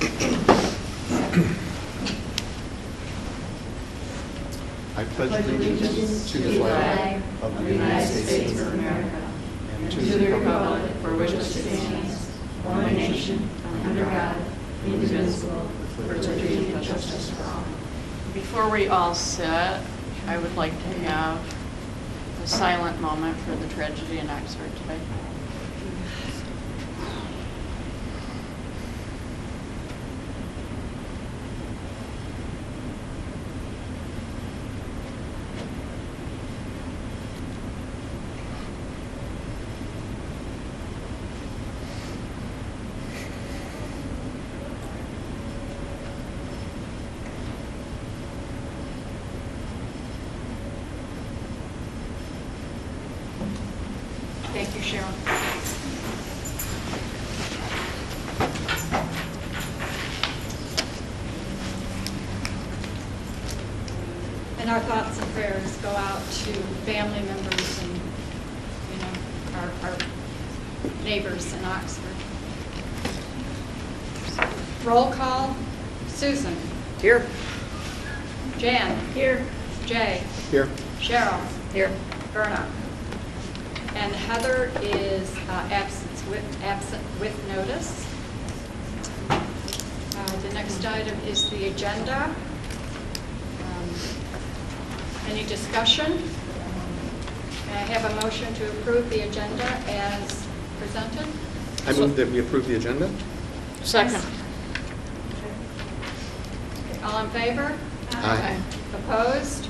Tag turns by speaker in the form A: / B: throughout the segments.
A: I pledge allegiance to the flag of the United States of America and to the republic for which it stands, one nation, under God, indivisible, with liberty and justice for all.
B: Before we all sit, I would like to have a silent moment for the tragedy in Oxford today. Thank you, Cheryl.
C: And our thoughts and prayers go out to family members and, our neighbors in Oxford. Roll call. Susan.
D: Here.
C: Jan. Here. Jay.
A: Here.
C: Cheryl. Here. Verna. And Heather is absent with notice. The next item is the agenda. Any discussion? May I have a motion to approve the agenda as presented?
A: I move that we approve the agenda.
B: Second.
C: All in favor?
A: Aye.
C: Opposed?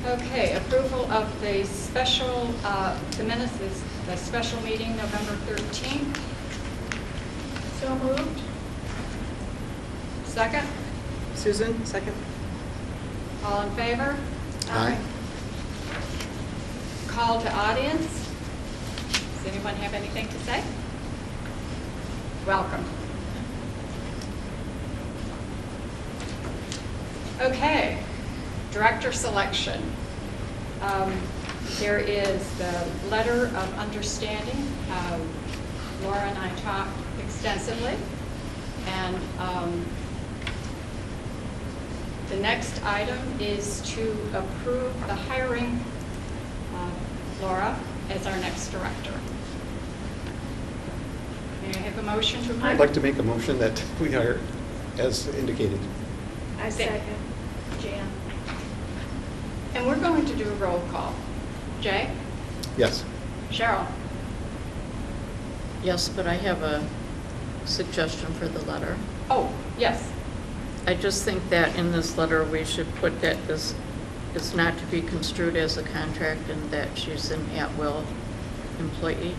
C: Okay, approval of the special, the minutes of the special meeting November 13th. So moved. Second?
D: Susan, second.
C: All in favor?
A: Aye.
C: Call to audience. Does anyone have anything to say? Welcome. Okay, director selection. There is the letter of understanding. Laura and I talked extensively, and the next item is to approve the hiring of Laura as our next director. May I have a motion to approve?
A: I'd like to make a motion that we hire as indicated.
C: I second. Jan. And we're going to do a roll call. Jay?
A: Yes.
C: Cheryl?
B: Yes, but I have a suggestion for the letter.
C: Oh, yes.
B: I just think that in this letter, we should put that this is not to be construed as a contract and that she's an at-will employee.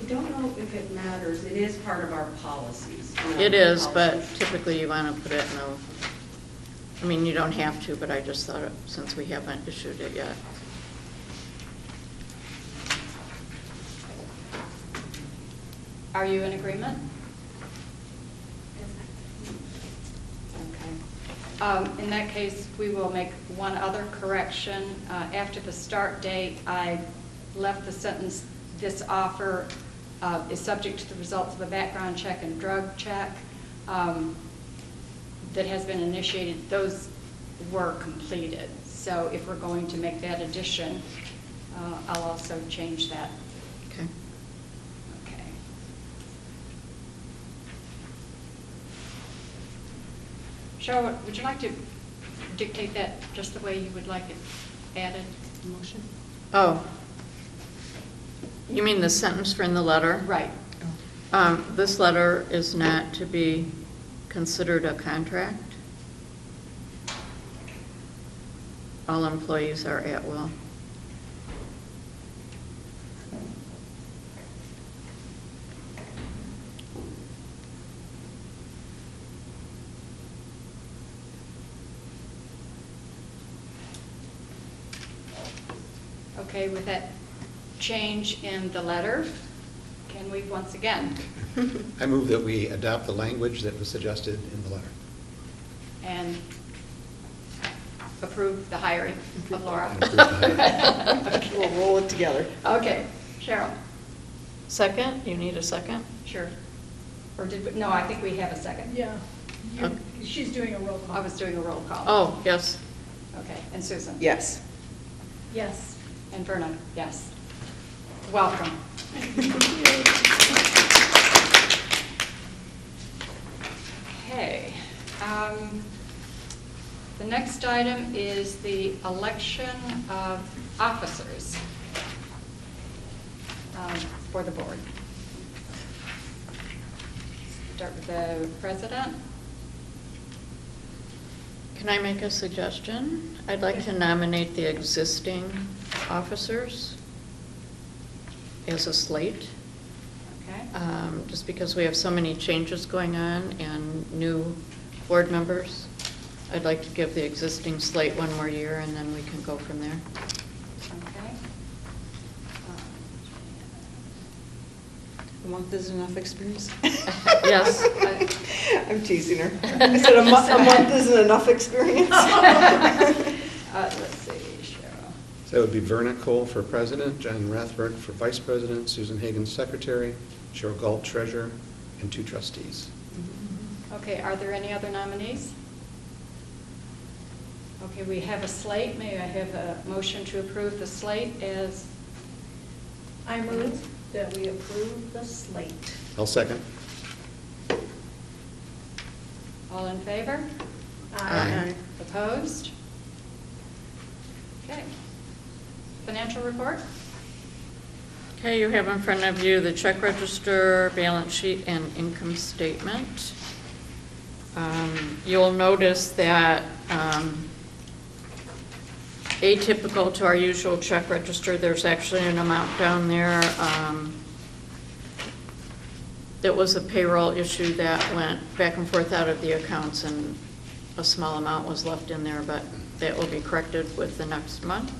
E: I don't know if it matters. It is part of our policies.
B: It is, but typically you want to put it in I mean, you don't have to, but I just thought since we haven't issued it yet.
C: Are you in agreement? Okay. In that case, we will make one other correction. After the start date, I left the sentence, "This offer is subject to the results of a background check and drug check that has been initiated." Those were completed. So if we're going to make that addition, I'll also change that.
B: Okay.
C: Okay. Cheryl, would you like to dictate that just the way you would like it added?
D: Motion.
B: Oh. You mean the sentence from the letter?
C: Right.
B: This letter is not to be considered a contract. All employees are at will.
C: Okay, with that change in the letter, can we once again?
A: I move that we adopt the language that was suggested in the letter.
C: And approve the hiring of Laura.
F: Approve the hiring.
C: Okay.
D: We'll roll it together.
C: Okay, Cheryl,
B: Second, you need a second?
C: sure. Or no, I think we have a second.
A: Yeah.
B: Okay.
A: She's doing a roll call.
C: I was doing a roll call.
B: Oh, yes.
C: Okay, and Susan?
D: Yes.
A: Yes.
C: And Verna, yes. Welcome. Okay. The next item is the election of officers for the board. Start with the president.
B: Can I make a suggestion? I'd like to nominate the existing officers as a slate,
C: Okay.
B: just because we have so many changes going on and new board members. I'd like to give the existing slate one more year, and then we can go from there.
C: Okay.
D: A month is enough experience?
B: Yes.
D: I'm teasing her. I said a month isn't enough experience?
C: Let's see, Cheryl.
F: So that would be Verna Cole for president, John Rathberg for vice president, Susan Hagan secretary, Cheryl Galt treasurer, and 2 trustees.
C: Okay, are there any other nominees? Okay, we have a slate. May I have a motion to approve the slate as,
A: I move that we approve the slate.
F: I'll second.
C: all in favor?
F: Aye.
C: Opposed? Okay. Financial report?
B: Okay, you have in front of you the check register, balance sheet, and income statement. You'll notice that atypical to our usual check register, there's actually an amount down there. That was a payroll issue that went back and forth out of the accounts, and a small amount was left in there, but that will be corrected with the next month.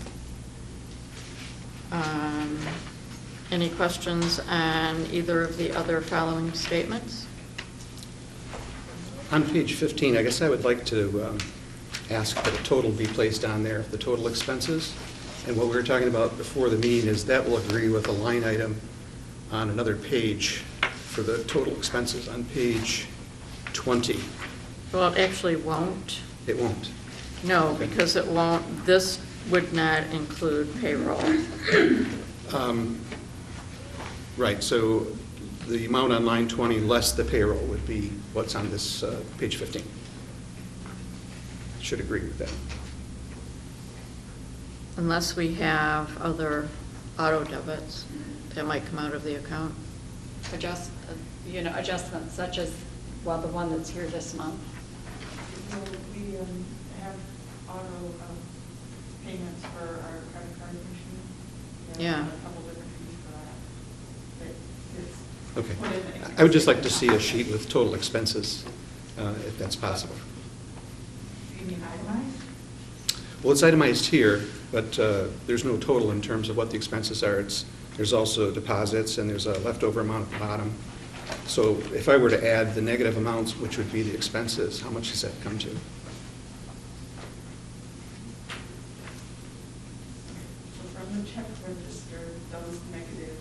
B: Any questions on either of the other following statements?
F: On page 15, I guess I would like to ask that a total be placed on there, the total expenses. And what we were talking about before the meeting is that will agree with a line item on another page for the total expenses on page 20.
B: Well, it actually won't.
F: It won't.
B: No,
F: Okay.
B: because it won't, this would not include payroll.
F: Right, so the amount on line 20 less the payroll would be what's on this page 15. Should agree with that.
B: Unless we have other auto debits that might come out of the account.
C: Adjustments such as, well, the one that's here this month.
G: We have auto payments for our credit card machine. We have
B: Yeah.
G: a couple different fees for that. But it's
F: Okay.
G: put in the-
F: I would just like to see a sheet with total expenses, if that's possible.
G: You mean itemized?
F: Well, it's itemized here, but there's no total in terms of what the expenses are. There's also deposits, and there's a leftover amount at the bottom. So if I were to add the negative amounts, which would be the expenses, how much does that come to?
G: So from the check register, those negative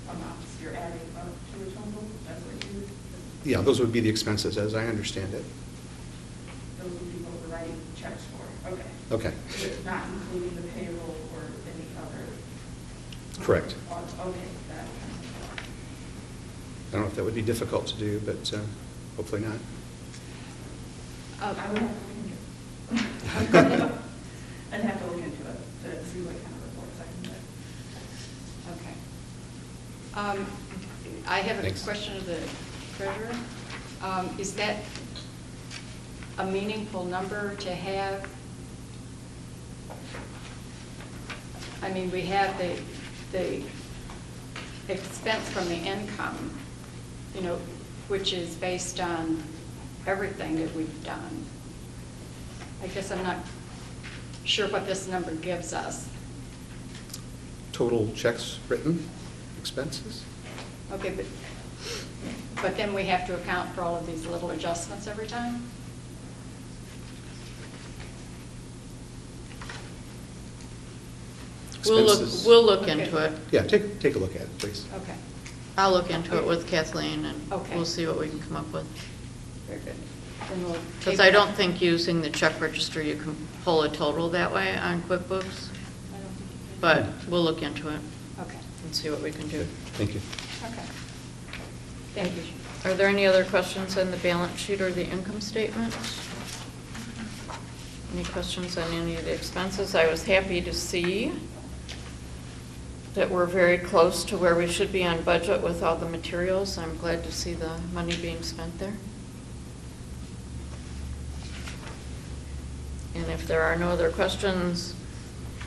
G: amounts, you're adding up to a total? That's what you,
F: Yeah, those would be the expenses, as I understand it.
G: those would be what we're writing checks for? Okay.
F: Okay,
G: But not including the payroll or any other?
F: correct.
G: Okay, that.
F: I don't know if that would be difficult to do, but hopefully not.
G: I would have to look into it. I'd have to look into it to see what kind of reports I can get.
C: Okay. I have a
F: Thanks.
C: question of the treasurer. Is that a meaningful number to have? I mean, we have the expense from the income, which is based on everything that we've done. I guess I'm not sure what this number gives us.
F: Total checks written, expenses?
C: Okay, but then we have to account for all of these little adjustments every time?
F: expenses.
B: We'll look
C: Okay.
B: into it.
F: Yeah, take a look at it, please.
C: Okay,
B: I'll look into it with Kathleen, and
C: Okay.
B: we'll see what we can come up with.
C: very good. Then we'll
B: Because
C: table
B: I don't
C: that.
B: think using the check register, you can pull a total that way on QuickBooks,
C: I don't think you can.
B: but we'll look into it
C: Okay,
B: and see what we can do.
F: Thank you.
C: okay. Thank you.
B: Are there any other questions on the balance sheet or the income statement? Any questions on any of the expenses? I was happy to see that we're very close to where we should be on budget with all the materials. I'm glad to see the money being spent there. And if there are no other questions,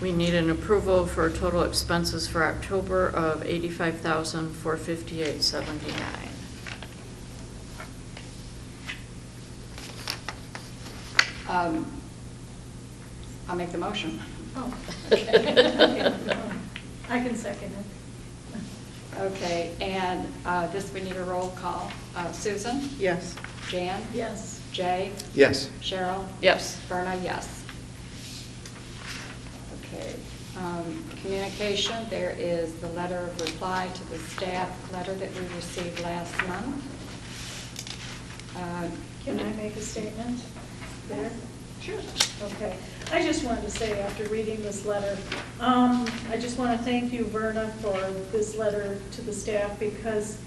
B: we need an approval for total expenses for October of $85,458.79.
C: I'll make the motion.
G: Oh, okay. I can second it.
C: Okay, and this we need a roll call. Susan?
D: Yes.
C: Jan?
G: Yes.
C: Jay?
F: Yes.
C: Cheryl?
B: Yes.
C: Verna, yes. Okay, communication, there is the letter of reply to the staff letter that we received last month.
G: Can I make a statement there? Sure. Okay. I just wanted to say, after reading this letter, I just want to thank you, Verna, for this letter to the staff, because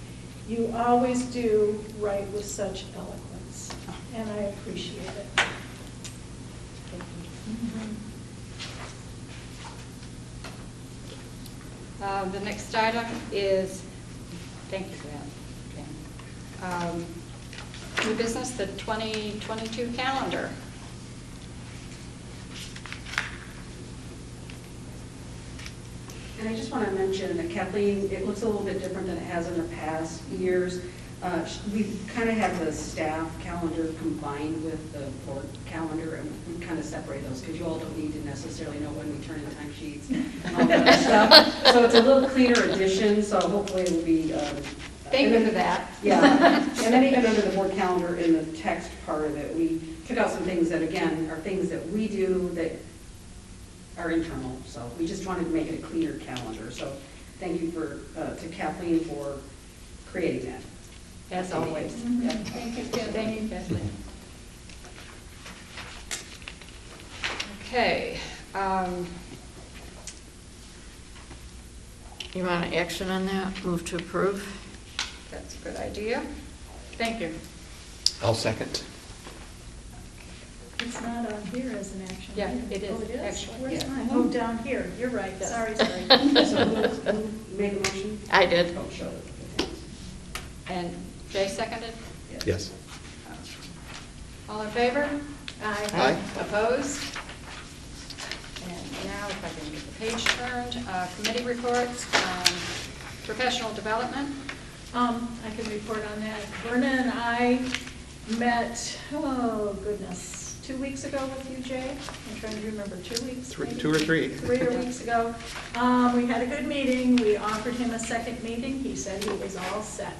G: you always do write with such eloquence, and I appreciate it.
C: The next item is, thank you for that, Jan. New business, the 2022 calendar.
E: And I just want to mention that Kathleen, it looks a little bit different than it has in the past years. We kind of have the staff calendar combined with the board calendar, and we kind of separate those because you all don't need to necessarily know when we turn in time sheets and all that stuff. So it's a little cleaner addition, so hopefully it will be.
C: Thank you for that.
E: Yeah, and then even under the board calendar in the text part of it, we took out some things that, again, are things that we do that are internal. So we just wanted to make it a cleaner calendar. So thank you to Kathleen for creating that.
C: As always.
G: Mhm. Thank you,
C: Thank you,
G: Kathleen.
C: Kathleen. Okay.
B: You want an action on that? Move to approve?
C: That's a good idea. Thank you.
F: I'll second.
G: It's not on here as an action.
C: Yeah,
G: item.
C: it is,
G: Oh, it is?
C: actually,
G: Where's
C: yeah.
G: mine? Oh, down here. You're right.
C: Yes.
G: Sorry.
E: So who made the motion?
B: I did.
E: Oh, show it.
C: And Jay seconded?
F: Yes.
C: All in favor?
F: Aye.
C: Opposed? And now, if I can get the page turned, committee reports, professional development.
G: I can report on that. Verna and I met, oh goodness, 2 weeks ago with you, Jay? I'm trying to remember, 2 weeks? maybe?
F: 2 or 3.
G: 3 weeks ago. We had a good meeting. We offered him a second meeting. He said he was all set.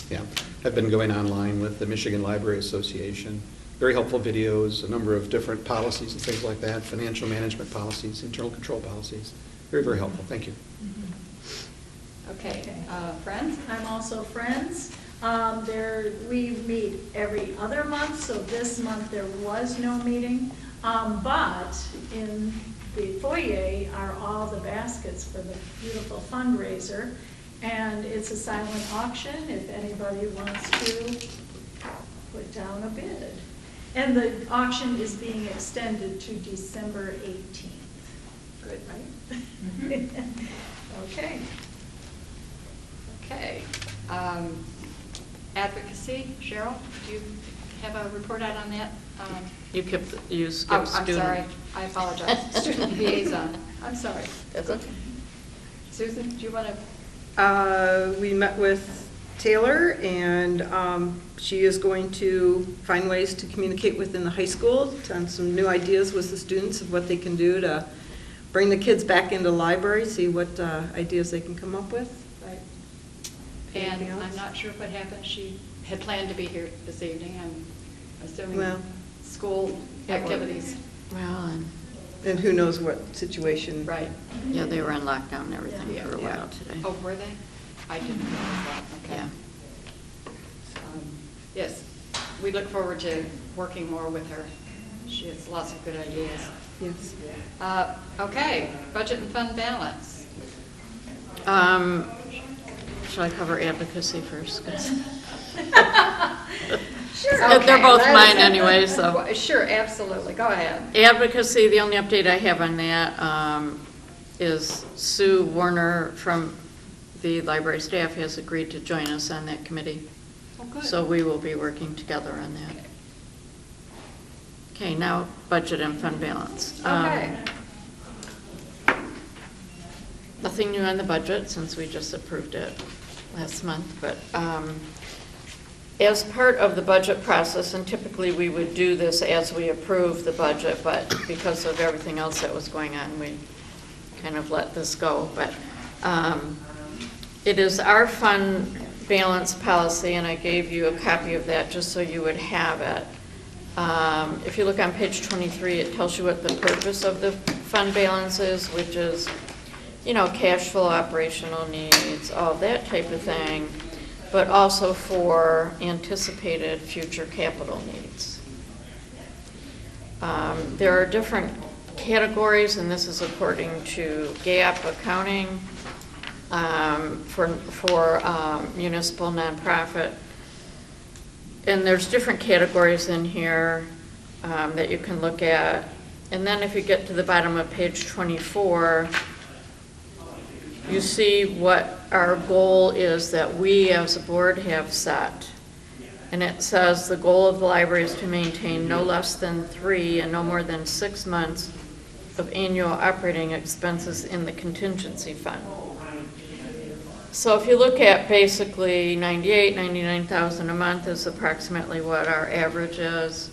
F: Yeah, I've been going online with the Michigan Library Association. Very helpful videos, a number of different policies and things like that, financial management policies, internal control policies. Very, very helpful. Thank you.
C: Okay, Friends?
G: I'm also Friends. We meet every other month, so this month there was no meeting. But in the foyer are all the baskets for the beautiful fundraiser. And it's a silent auction if anybody wants to put down a bid. And the auction is being extended to December 18th. Good, right? Okay.
C: Okay. Advocacy, Cheryl, do you have a report out on that?
B: You skipped student.
C: I'm sorry, I apologize. Student liaison, I'm sorry.
B: That's okay.
C: Susan, do you want to?
D: We met with Taylor, and she is going to find ways to communicate within the high school on some new ideas with the students of what they can do to bring the kids back into the library, see what ideas they can come up with.
C: Right. And
D: Anything else?
C: I'm not sure what happened. She had planned to be here this evening. I'm assuming
D: Well,
C: school activities.
B: Well, and
D: And who knows what situation.
C: Right.
B: Yeah, they were in lockdown and everything for a
D: Yeah.
B: while today.
C: Oh, were they? I didn't realize that, okay.
B: Yeah.
C: Yes, we look forward to working more with her. She has lots of good ideas.
D: Yes.
C: Okay, budget and fund balance.
B: Should I cover advocacy first? 'Cause
G: Sure.
B: They're both
C: Okay,
B: mine
C: let's-
B: anyway, so.
C: Well, sure, absolutely, go ahead.
B: Advocacy, the only update I have on that is Sue Warner from the library staff has agreed to join us on that committee.
C: Oh, good.
B: So we will be working together on that. Okay, now budget and fund balance.
C: Okay.
B: Nothing new on the budget since we just approved it last month, but as part of the budget process, and typically we would do this as we approve the budget, but because of everything else that was going on, we kind of let this go. But it is our fund balance policy, and I gave you a copy of that just so you would have it. If you look on page 23, it tells you what the purpose of the fund balance is, which is, you know, cash flow, operational needs, all that type of thing, but also for anticipated future capital needs. There are different categories, and this is according to GAAP accounting for municipal nonprofit. And there's different categories in here that you can look at. And then if you get to the bottom of page 24, you see what our goal is that we as a board have set. And it says the goal of the library is to maintain no less than 3 and no more than 6 months of annual operating expenses in the contingency fund. So if you look at basically 99,000 a month is approximately what our average is.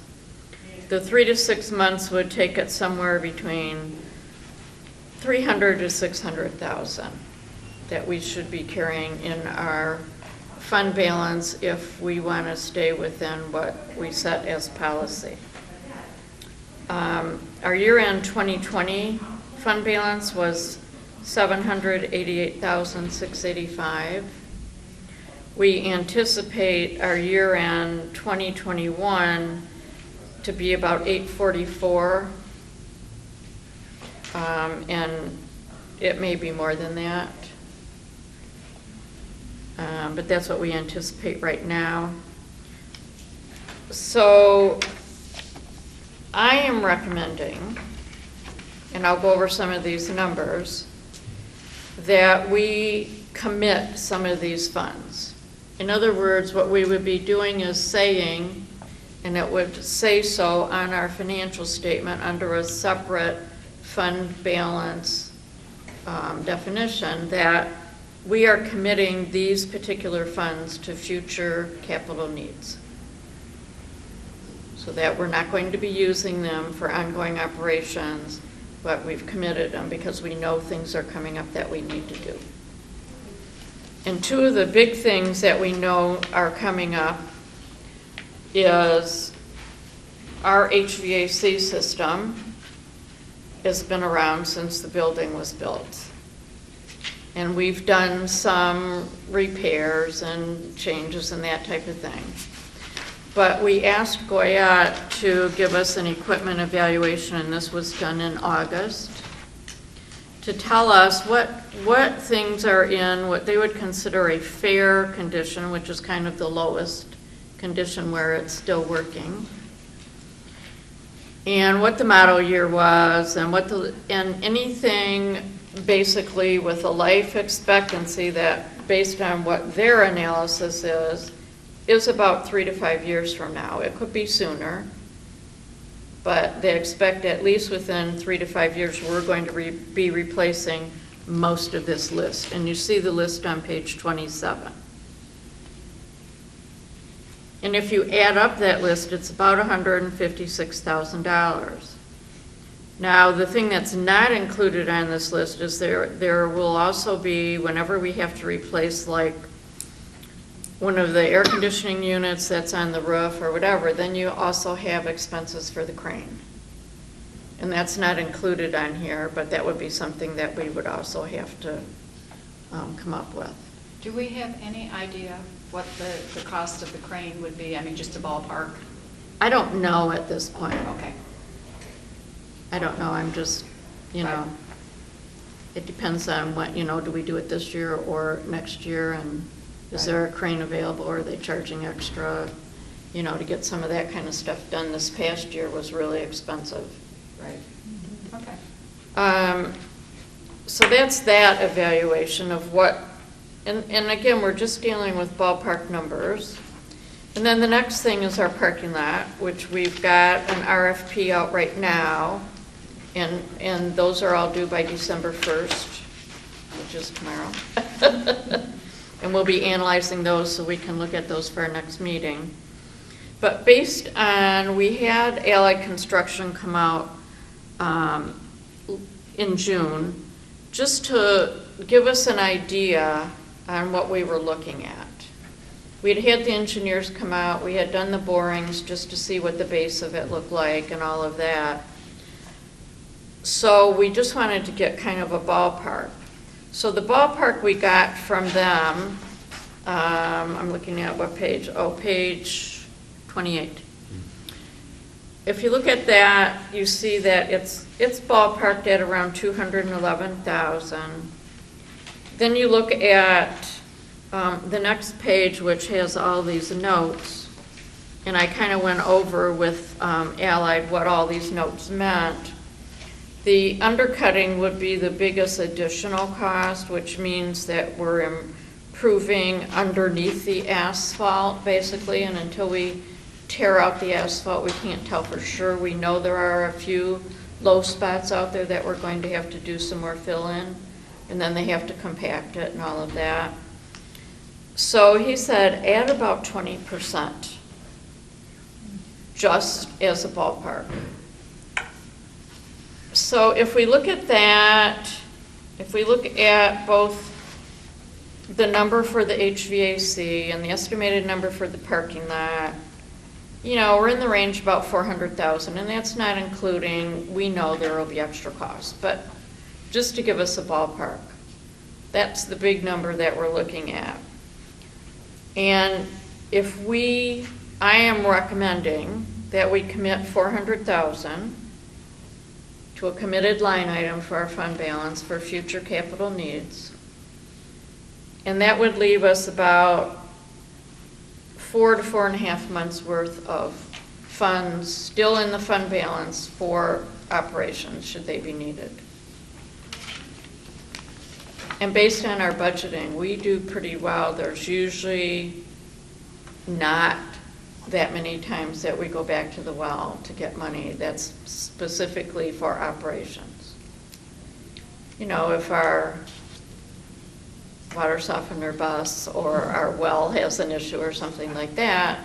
B: The 3 to 6 months would take it somewhere between 300 to 600,000 that we should be carrying in our fund balance if we want to stay within what we set as policy. Our year-end 2020 fund balance was $788,685. We anticipate our year-end 2021 to be about $844, and it may be more than that. But that's what we anticipate right now. So I am recommending, and I'll go over some of these numbers, that we commit some of these funds. In other words, what we would be doing is saying, and it would say so on our financial statement under a separate fund balance definition, that we are committing these particular funds to future capital needs. So that we're not going to be using them for ongoing operations, but we've committed them because we know things are coming up that we need to do. And two of the big things that we know are coming up is our HVAC system has been around since the building was built. And we've done some repairs and changes and that type of thing. But we asked Goyette to give us an equipment evaluation, and this was done in August, to tell us what things are in what they would consider a fair condition, which is kind of the lowest condition where it's still working, and what the model year was, and and anything basically with a life expectancy that, based on what their analysis is about 3 to 5 years from now. It could be sooner, but they expect at least within 3 to 5 years we're going to be replacing most of this list. And you see the list on page 27. And if you add up that list, it's about $156,000. Now, the thing that's not included on this list is there will also be, whenever we have to replace like one of the air conditioning units that's on the roof or whatever, then you also have expenses for the crane. And that's not included on here, but that would be something that we would also have to come up with.
C: Do we have any idea what the cost of the crane would be? I mean, just a ballpark?
B: I don't know at this point.
C: Okay.
B: I don't know, I'm just, you know,
C: Right.
B: it depends on what, do we do it this year or next year? And is
C: Right.
B: there a crane available, or are they charging extra, to get some of that kind of stuff done? This past year was really expensive.
C: Right. Okay.
B: So that's that evaluation of what, and again, we're just dealing with ballpark numbers. And then the next thing is our parking lot, which we've got an RFP out right now, and those are all due by December 1st, which is tomorrow. And we'll be analyzing those so we can look at those for our next meeting. But based on, we had Allied Construction come out in June, just to give us an idea on what we were looking at. We'd had the engineers come out, we had done the borings just to see what the base of it looked like and all of that. So we just wanted to get kind of a ballpark. So the ballpark we got from them, I'm looking at what page? Oh, page 28. If you look at that, you see that it's ballparked at around $211,000. Then you look at the next page, which has all these notes, and I kind of went over with Allied what all these notes meant. The undercutting would be the biggest additional cost, which means that we're improving underneath the asphalt, basically, and until we tear out the asphalt, we can't tell for sure. We know there are a few low spots out there that we're going to have to do some more fill in, and then they have to compact it and all of that. So he said add about 20%, just as a ballpark. So if we look at that, if we look at both the number for the HVAC and the estimated number for the parking lot, we're in the range about $400,000, and that's not including, we know there will be extra costs, but just to give us a ballpark, that's the big number that we're looking at. And I am recommending that we commit $400,000 to a committed line item for our fund balance for future capital needs. And that would leave us about 4 to 4.5 months worth of funds still in the fund balance for operations, should they be needed. And based on our budgeting, we do pretty well. There's usually not that many times that we go back to the well to get money that's specifically for operations. If our water softener busts or our well has an issue or something like that,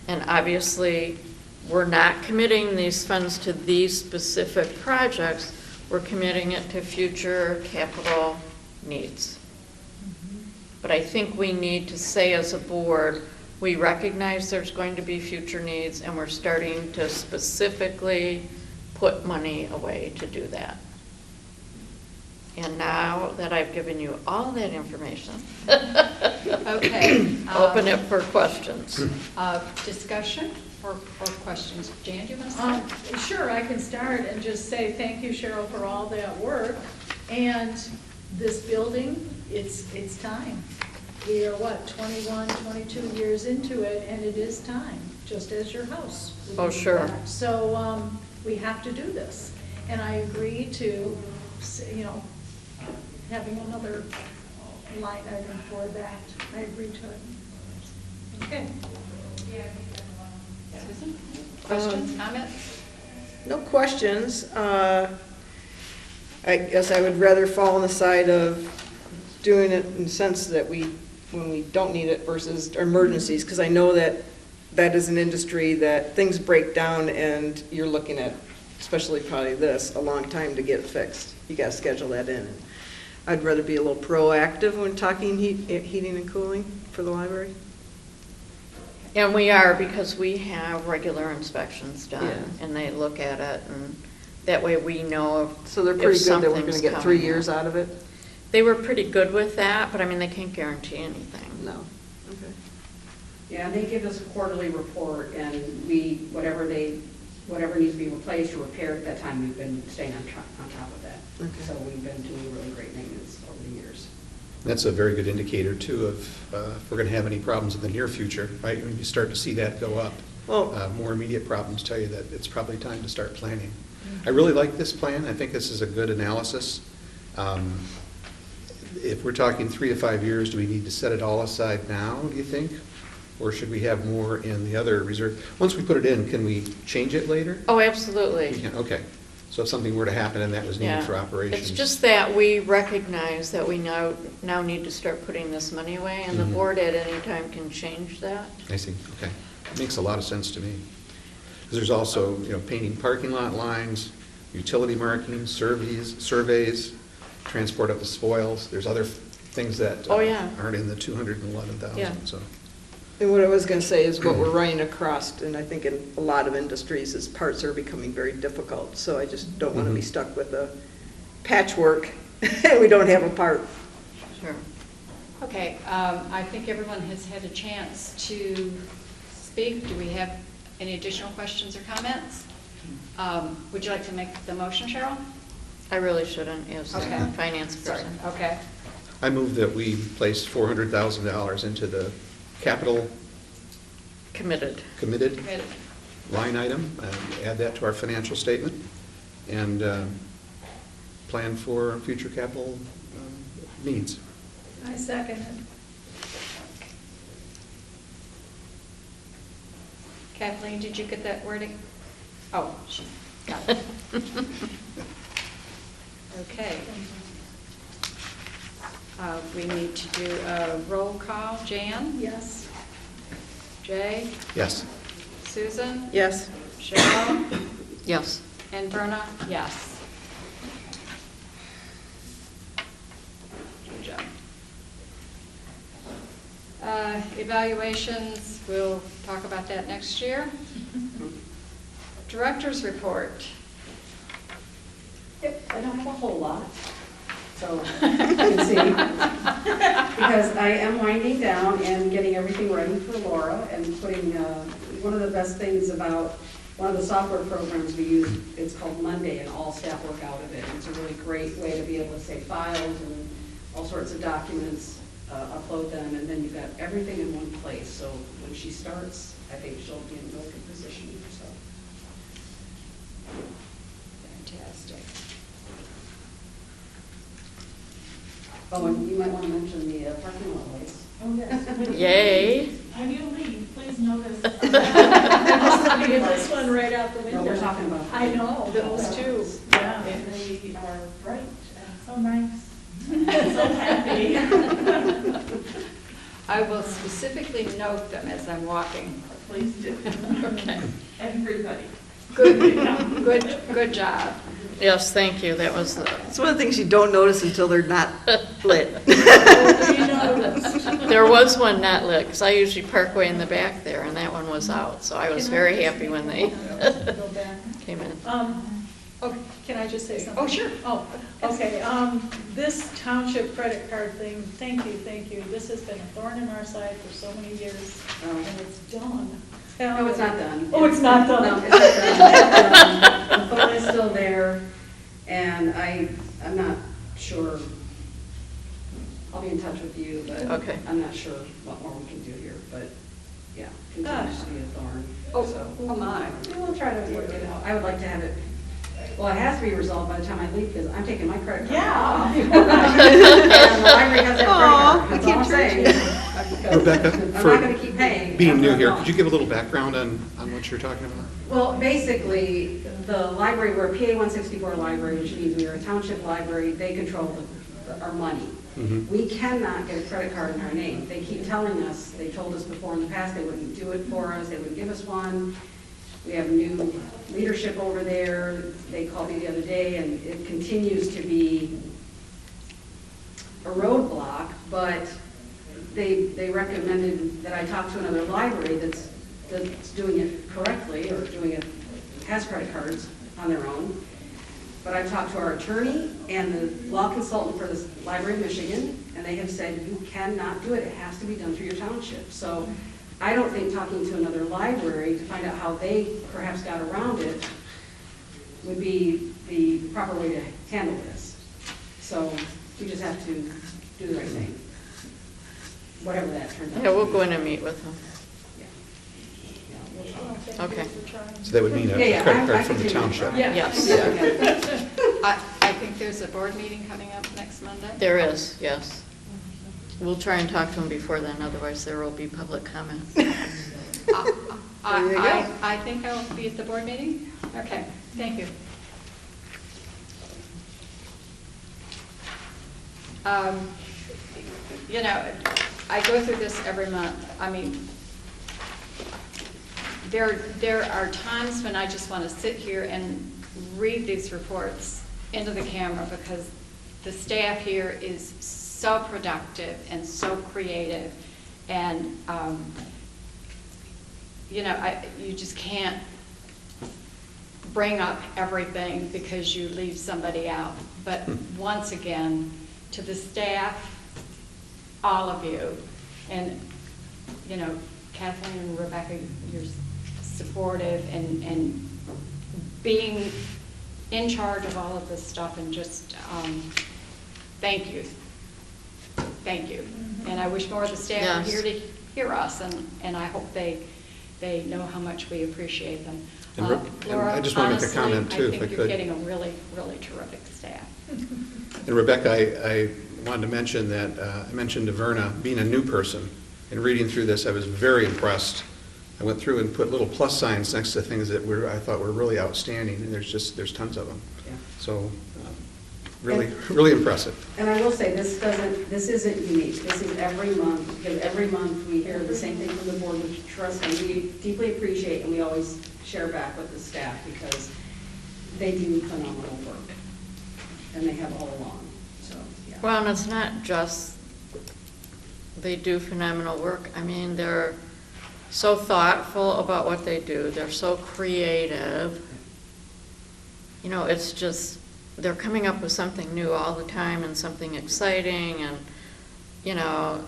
B: and obviously we're not committing these funds to these specific projects, we're committing it to future capital needs. But I think we need to say as a board, we recognize there's going to be future needs, and we're starting to specifically put money away to do that. And now that I've given you all that information,
C: Okay.
B: open it for questions.
C: Discussion or questions? Jan, do you want to start?
G: Sure, I can start and just say thank you, Cheryl, for all that work. And this building, it's time. We are, 21, 22 years into it, and it is time, just as your house.
B: Oh, sure.
G: So we have to do this. And I agree to, having another line item for that. I agree to it. Okay.
C: Susan? Questions, comments?
D: No questions. I guess I would rather fall on the side of doing it in the sense that when we don't need it versus emergencies, because I know that is an industry that things break down and you're looking at, especially probably this, a long time to get it fixed. You got to schedule that in. I'd rather be a little proactive when talking heating and cooling for the library.
B: And we are, because we have regular inspections done,
D: Yeah.
B: and they look at it, and That way we know if
D: So they're pretty good that we're going to
B: something's
D: get 3
B: coming.
D: years out of it?
B: They were pretty good with that, but I mean, they can't guarantee anything.
D: No. Okay.
E: Yeah, they give us a quarterly report, and whatever needs to be replaced or repaired at that time, we've been staying on top of that.
D: Okay.
E: So we've been doing really great maintenance over the years.
F: That's a very good indicator, too, of if we're going to have any problems in the near future, right? When you start to see that go up,
D: Well-
F: more immediate problems tell you that it's probably time to start planning. I really like this plan. I think this is a good analysis. If we're talking 3 to 5 years, do we need to set it all aside now, do you think? Or should we have more in the other reserve? Once we put it in, can we change it later?
B: Oh,
F: We
B: absolutely.
F: can, okay. So if something were to happen and that was needed
B: Yeah.
F: for operations.
B: It's just that we recognize that we now need to start putting this money away, and the
F: Mhm.
B: board at any time can change that.
F: I see, okay. Makes a lot of sense to me. 'Cause there's also, painting parking lot lines, utility markings, surveys, transport of the spoils. There's other things that
B: Oh, yeah.
F: aren't in the 211,000,
B: Yeah.
F: so.
D: And what I was going to say is what we're running across, and I think in a lot of industries, is parts are becoming very difficult. So I just don't want to be
F: Mhm.
D: stuck with a patchwork and we don't have a part.
B: Sure.
C: Okay, I think everyone has had a chance to speak. Do we have any additional questions or comments? Would you like to make the motion, Cheryl?
B: I really shouldn't, as
C: Okay.
B: the finance
C: Sorry,
B: person.
C: okay.
F: I move that we place $400,000 into the capital
B: Committed.
F: committed
C: Committed.
F: line item, and add that to our financial statement, and plan for future capital needs.
G: I second it.
C: Kathleen, did you get that wording? Oh, she got it. Okay. We need to do a roll call. Jan?
G: Yes.
C: Jay?
F: Yes.
C: Susan?
D: Yes?
C: Cheryl?
B: Yes.
C: And Verna? Yes. Good job. Evaluations, we'll talk about that next year. Director's report.
E: Yep, I don't have a whole lot, so you can see. Because I am winding down and getting everything ready for Laura and putting, one of the best things about one of the software programs we use, it's called Monday, and all staff work out of it. It's a really great way to be able to save files and all sorts of documents, upload them, and then you've got everything in one place. So when she starts, I think she'll be in a really good position, so.
C: Fantastic.
E: Oh, and you might want to mention the parking lot lights.
H: Oh, yes.
B: Yay.
H: When you leave, please notice.
G: I'm just looking at this one right out the window.
E: No, we're talking about.
G: I know.
B: Those two.
H: Yeah, they are bright and so nice, and so happy.
C: I will specifically note them as I'm walking.
H: Please do.
B: Okay.
H: Everybody.
C: Good job.
B: Yes, thank you. That was the,
D: It's one of the things you don't notice until they're not lit.
G: You noticed.
B: there was one not lit, because I usually park way in the back there, and that one was out, so I was very happy when they
G: Go back.
B: came in.
G: Oh, can I just say something?
C: Oh, sure.
G: Oh, okay. This township credit card thing, thank you, thank you. This has been a thorn in our side for so many years,
E: Oh.
G: and it's done.
E: No, it's not done.
G: Oh, it's not done?
E: No, it's not done. The phone is still there, and I'm not sure. I'll be in touch with you, but
B: Okay.
E: I'm not sure what more we can do here, but, yeah, continues to be a thorn.
C: Oh,
E: So
C: oh my.
E: we'll try to work it out. I would like to have it, well, it has to be resolved by the time I leave, because I'm taking my credit card
H: Yeah.
E: off. And the library has that
D: Aw,
E: credit card. That's
D: I
E: all I'm
D: can't
E: saying.
F: Rebecca,
E: I'm
F: for
E: not going to keep paying.
F: being
E: after
F: new
E: I'm
F: here,
E: gone.
F: could you give a little background on what you're talking about?
E: Well, basically, the library, we're a PA 164 library, which means we are a township library. They control our money.
F: Mhm.
E: We cannot get a credit card in our name. They keep telling us, they told us before in the past, they wouldn't do it for us, they wouldn't give us one. We have new leadership over there. They called me the other day, and it continues to be a roadblock, but they recommended that I talk to another library that's doing it correctly, or doing it, has credit cards on their own. But I talked to our attorney and the law consultant for the Library of Michigan, and they have said you cannot do it. It has to be done through your township. So I don't think talking to another library to find out how they perhaps got around it would be the proper way to handle this. So we just have to do the right thing, whatever that turns out.
B: Yeah, we'll go in and meet with them. Okay.
F: So that would mean a
E: Yeah,
F: credit
E: I
F: card from the
E: continue.
F: township.
G: Yeah.
B: Yes,
C: I think there's a board meeting coming up next Monday.
B: there is, yes. We'll try and talk to them before then, otherwise there will be public comment.
C: I think I will be at the board meeting? Okay, thank you. You know, I go through this every month. I mean, there are times when I just want to sit here and read these reports into the camera because the staff here is so productive and so creative, and you know, you just can't bring up everything because you leave somebody out. But once again, to the staff, all of you, and you know, Kathleen and Rebecca, you're supportive and being in charge of all of this stuff, and just thank you. Thank you. And I wish more of the staff were here to hear us, and I hope they know how much we appreciate them.
F: And
C: Laura,
F: I just want to make a
C: honestly,
F: comment, too, if I
C: I think you're
F: could.
C: getting a really, really terrific staff.
F: And Rebecca, I wanted to mention that, I mentioned to Verna, being a new person, and reading through this, I was very impressed. I went through and put little plus signs next to things that I thought were really outstanding, and there's tons of them.
E: Yeah.
F: So, really impressive.
E: And I will say, this isn't unique. This is every month, because every month we hear the same thing from the board, which trust me, we deeply appreciate, and we always share back with the staff because they do phenomenal work, and they have all along. So, yeah.
B: Well, and it's not just they do phenomenal work. I mean, they're so thoughtful about what they do. They're so creative. You know, it's just, they're coming up with something new all the time and something exciting, and, you know,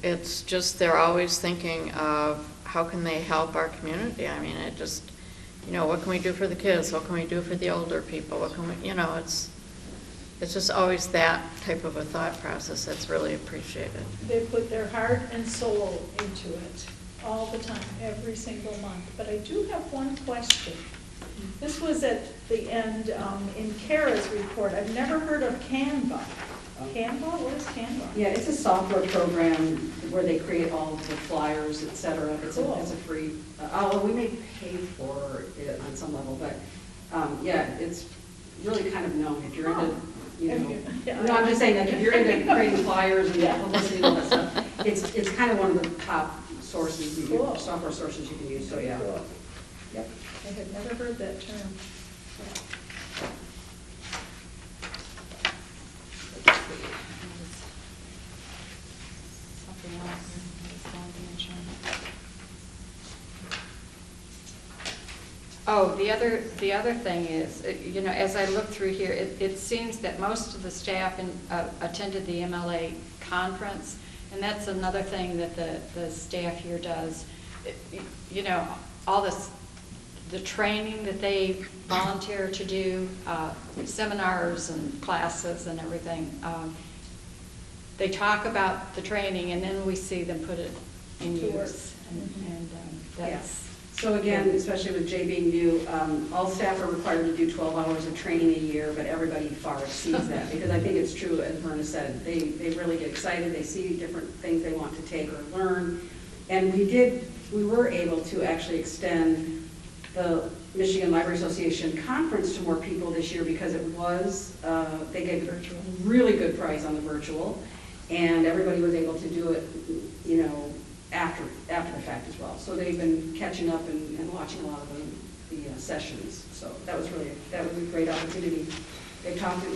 B: it's just, they're always thinking of how can they help our community. I mean, it just, you know, what can we do for the kids? What can we do for the older people? What can we, you know, it's just always that type of a thought process that's really appreciated.
G: They put their heart and soul into it all the time, every single month. But I do have one question. This was at the end in Kara's report. I've never heard of Canva. Canva? What is Canva?
E: Yeah, it's a software program where they create all of the flyers, et cetera. It's
G: Cool.
E: a free, although we may pay for it on some level, but yeah, it's really kind of known if you're into, you know.
G: Yeah.
E: No, I'm just saying, like, if you're into creating flyers and
G: Yeah.
E: publicity and all that stuff, it's kind of one of the top sources,
G: Cool.
E: software sources you can use, so yeah.
G: Cool.
E: Yep.
G: I had never heard that term.
C: Something else I was going to mention. Oh, the other thing is, you know, as I look through here, it seems that most of the staff attended the MLA conference, and that's another thing that the staff here does. You know, all this, the training that they volunteer to do, seminars and classes and everything. They talk about the training, and then we see them put it in
G: To work.
C: use. And that's...
E: So again, especially with Jay being new, all staff are required to do 12 hours of training a year, but everybody far exceeds that, because I think it's true, as Verna said, they really get excited, they see different things they want to take or learn, and we were able to actually extend the Michigan Library Association conference to more people this year because it was, they gave a really good price on the virtual, and everybody was able to do it, you know, after the fact as well. So they've been catching up and watching a lot of the sessions. So that was a great opportunity. They talked for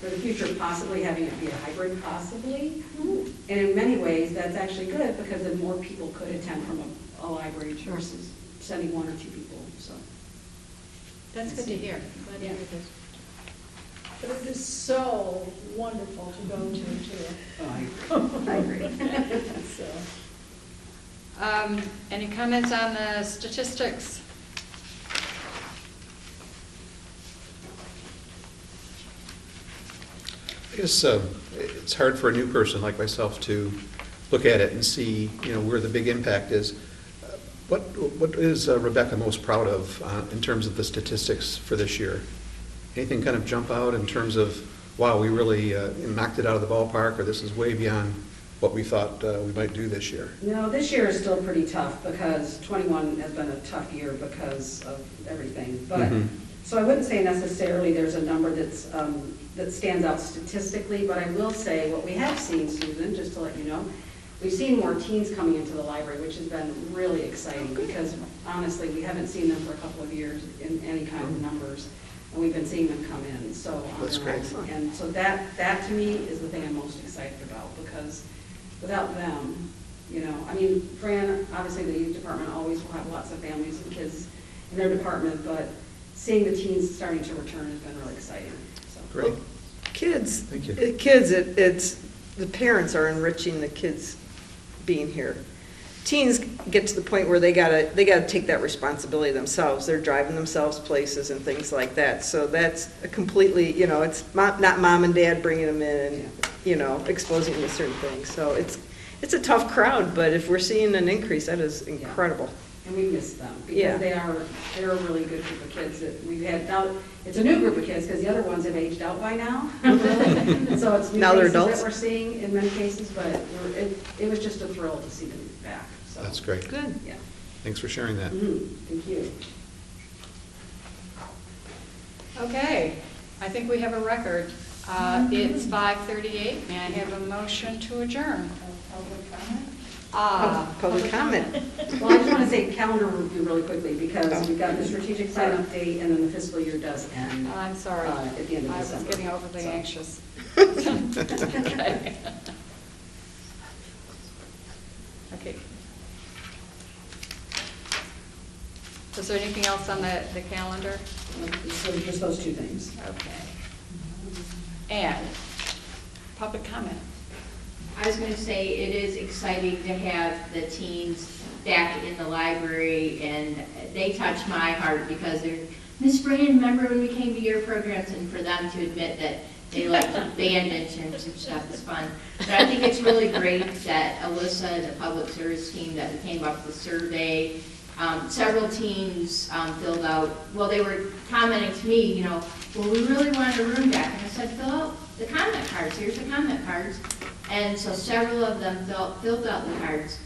E: the future of possibly having it be a hybrid, possibly. And in many ways, that's actually good because then more people could attend from a library versus sending one or two people. So
C: That's good to hear. Glad to hear this.
G: But it is so wonderful to go to, too.
E: Oh, I agree.
G: So,
C: Any comments on the statistics?
F: I guess it's hard for a new person like myself to look at it and see, where the big impact is. What is Rebecca most proud of in terms of the statistics for this year? Anything kind of jump out in terms of, wow, we really knocked it out of the ballpark, or this is way beyond what we thought we might do this year?
E: No, this year is still pretty tough because 21 has been a tough year because of everything. But so I wouldn't say necessarily there's a number that stands out statistically, but I will say what we have seen, Susan, just to let you know, we've seen more teens coming into the library, which has been really exciting because honestly, we haven't seen them for a couple of years in any kind of numbers, and we've been seeing them come in. So
F: that's great.
E: And so that to me is the thing I'm most excited about because without them, I mean, Fran, obviously the youth department always will have lots of families and kids in their department, but seeing the teens starting to return has been really exciting. So.
F: Great.
D: Kids,
F: Thank you.
D: it's, the parents are enriching the kids being here. Teens get to the point where they gotta take that responsibility themselves. They're driving themselves places and things like that. So that's a completely, it's not mom and dad bringing them in and, exposing them to certain things. So it's a tough crowd, but if we're seeing an increase, that is incredible.
E: And we miss them because they're a really good group of kids that we've had. Now, it's a new group of kids because the other ones have aged out by now. So it's new
D: now they're
E: faces
D: adults
E: that we're seeing in many cases, but it was just a thrill to see them back. So.
F: That's great.
D: Good.
E: Yeah.
F: Thanks for sharing that.
E: Thank you.
C: Okay, I think we have a record. It's 5:38. May I have a motion to adjourn?
H: Public comment?
D: Public comment.
E: Well, I just want to say calendar review really quickly because we've got the strategic plan update and then the fiscal year does end.
C: I'm sorry.
E: At the end of
C: I was
E: December.
C: getting overly anxious. Okay. Is there anything else on the calendar?
E: So just those two things.
C: Okay. And public comment.
I: I was going to say, it is exciting to have the teens back in the library, and they touch my heart because they're, Miss Brand, remember when we came to your programs, and for them to admit that they like band internships stuff is fun. But I think it's really great that Alyssa and the public service team, that we came up with a survey. Several teens filled out, well, they were commenting to me, well, we really wanted a room back. And I said, fill out the comment cards. Here's the comment cards. And so several of them filled out the cards.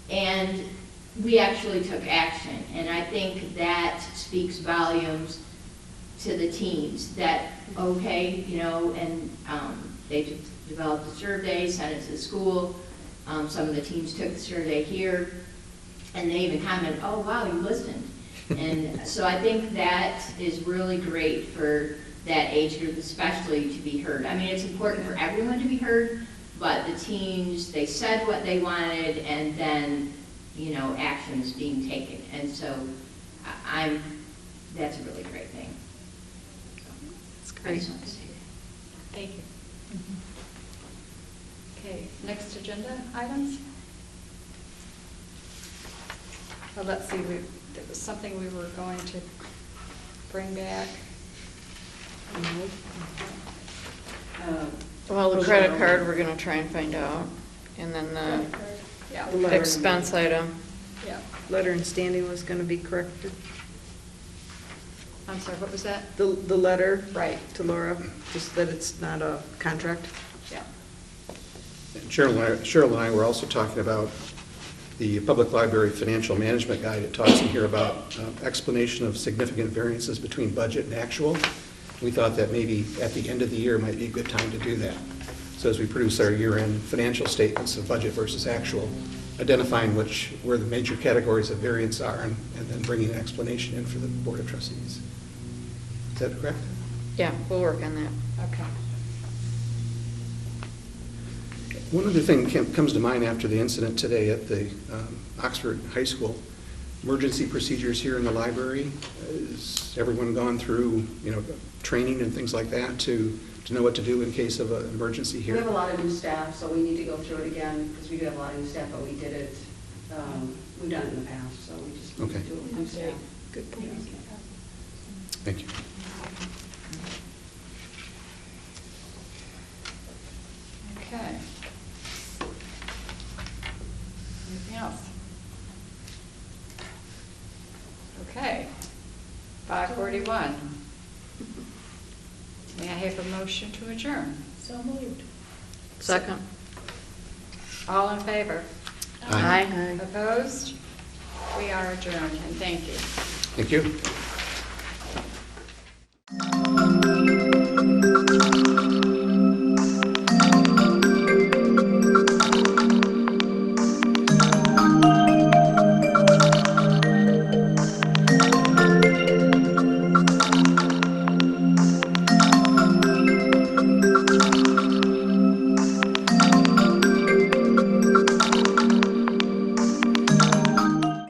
I: And we actually took action. And I think that speaks volumes to the teens that, okay, and they developed a survey, sent it to the school. Some of the teens took the survey here. And they even commented, oh, wow, you listened. And so I think that is really great for that age group, especially to be heard. I mean, it's important for everyone to be heard, but the teens, they said what they wanted, and then, action is being taken. And so that's a really great thing.
D: That's
I: I
D: great.
I: just want to say that.
C: Thank you. Okay, next agenda items? Well, let's see, there was something we were going to bring back.
B: Well, the credit card, we're going to try and find out. And then
C: Yeah,
D: The
B: the
D: letter.
B: expense item.
C: yeah.
D: Letter and standing was going to be corrected.
C: I'm sorry, what was that?
D: The letter
C: Right,
D: to Laura, just that it's not a contract.
C: yeah.
F: And Cheryl and I were also talking about the Public Library Financial Management Guide. It talks in here about explanation of significant variances between budget and actual. We thought that maybe at the end of the year might be a good time to do that. So as we produce our year-end financial statements of budget versus actual, identifying where the major categories of variance are, and then bringing an explanation in for the Board of Trustees. Is that correct?
B: Yeah, we'll work on that.
C: Okay.
F: One other thing comes to mind after the incident today at the Oxford High School. Emergency procedures here in the library. Has everyone gone through, training and things like that to to know what to do in case of an emergency
E: We
F: here?
E: have a lot of new staff, so we need to go through it again, because we do have a lot of new staff, but we did it, we've done it in the past, so we just need to
F: Okay.
E: do it with new staff.
D: Good point.
F: Thank you.
C: Okay. Anything else? Okay. 5:41. May I have a motion to adjourn?
G: So moved.
B: Second.
C: All in favor?
B: Aye.
C: Opposed? We are adjourned, and thank you.
F: Thank you.